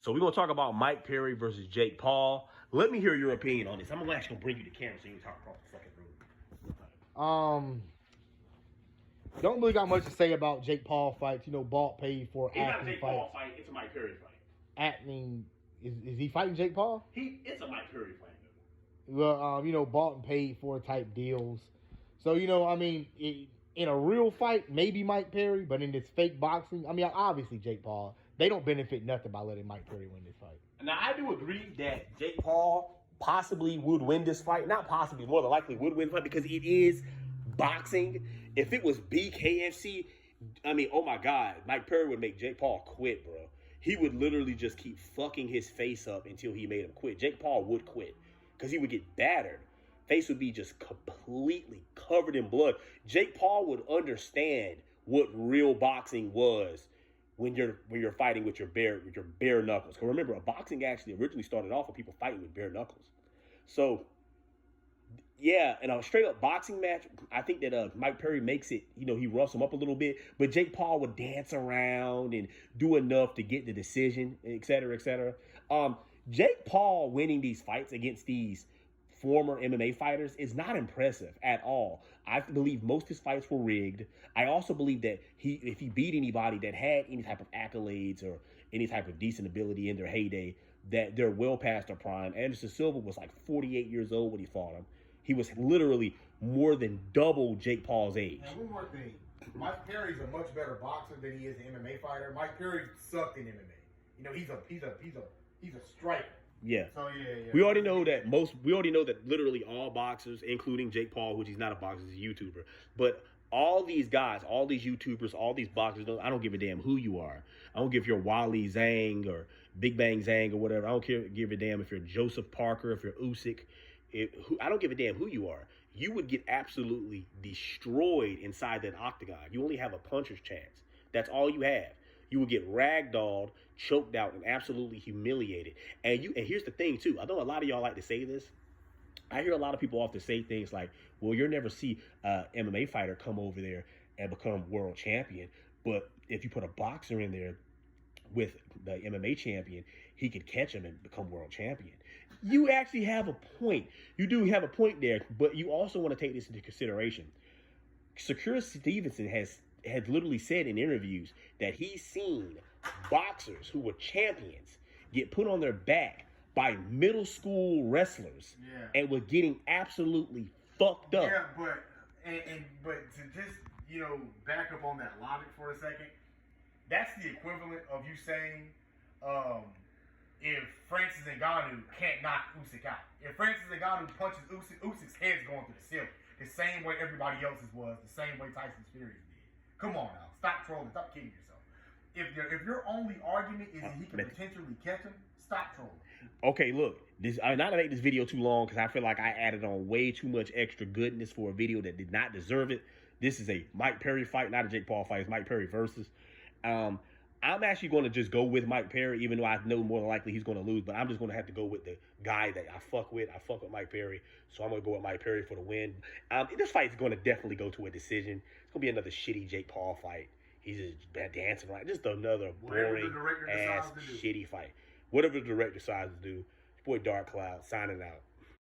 So we're gonna talk about Mike Perry versus Jake Paul. Let me hear your opinion on this. I'm actually gonna bring you the camera so you can talk across the fucking room. Don't really got much to say about Jake Paul fights. You know, Balt paid for It's not a acting Jake Paul fights. fight. It's a Mike Perry fight. Acting is he fighting Jake Paul? It's a Mike Perry fight. Well, you know, Balt paid for type deals. So you know, I mean, in a real fight, maybe Mike Perry, but in this fake boxing, I mean, obviously Jake Paul. They don't benefit nothing by letting Mike Perry win this fight. Now I do agree that Jake Paul possibly would win this fight. Not possibly, more than likely would win the fight because it is boxing. If it was BKFC, I mean, oh my God, Mike Perry would make Jake Paul quit, bro. He would literally just keep fucking his face up until he made him quit. Jake Paul would quit because he would get battered. Face would be just completely covered in blood. Jake Paul would understand what real boxing was when you're fighting with your bare knuckles. Because remember, boxing actually originally started off with people fighting with bare knuckles. So yeah, in a straight up boxing match, I think that Mike Perry makes it, you know, he roughs him up a little bit, but Jake Paul would dance around and do enough to get the decision, et cetera, et cetera. Jake Paul winning these fights against these former MMA fighters is not impressive at all. I believe most of his fights were rigged. I also believe that if he beat anybody that had any type of accolades or any type of decent ability in their heyday, that they're well past their prime. Anderson Silva was like 48 years old when he fought him. He was literally more than double Jake Paul's age. And one more thing. Mike Perry's a much better boxer than he is an MMA fighter. Mike Perry sucked in MMA. You know, he's a striker. Yeah. So yeah. We already know that literally all boxers, including Jake Paul, which he's not a boxer, he's a YouTuber. But all these guys, all these YouTubers, all these boxers, I don't give a damn who you are. I don't give if you're Wally Zhang or Big Bang Zhang or whatever. I don't give a damn if you're Joseph Parker, if you're Usyk. I don't give a damn who you are. You would get absolutely destroyed inside that octagon. You only have a puncher's chance. That's all you have. You would get ragdolled, choked out, and absolutely humiliated. And here's the thing, too. I know a lot of y'all like to say this. I hear a lot of people often say things like, well, you'll never see an MMA fighter come over there and become world champion. But if you put a boxer in there with the MMA champion, he could catch him and become world champion. You actually have a point. You do have a point there, but you also want to take this into consideration. Shakur Stevenson had literally said in interviews that he's seen boxers who were champions get put on their back by middle school wrestlers and were getting absolutely fucked up. Yeah, but to just, you know, back up on that logic for a second, that's the equivalent of you saying if Francis Ngannou can't knock Usyk out. If Francis Ngannou punches Usyk, Usyk's head's going through the ceiling. The same way everybody else's was, the same way Tyson Fury's did. Come on now. Stop trolling. Stop kidding yourself. If your only argument is that he can potentially catch him, stop trolling. Okay, look. Not to make this video too long because I feel like I added on way too much extra goodness for a video that did not deserve it. This is a Mike Perry fight, not a Jake Paul fight. It's Mike Perry versus. I'm actually going to just go with Mike Perry, even though I know more than likely he's going to lose. But I'm just going to have to go with the guy that I fuck with. I fuck with Mike Perry. So I'm going to go with Mike Perry for the win. This fight is going to definitely go to a decision. It's going to be another shitty Jake Paul fight. He's just dancing around. Just another boring ass shitty fight. Whatever the director decides to do. Your boy Dark Cloud signing out.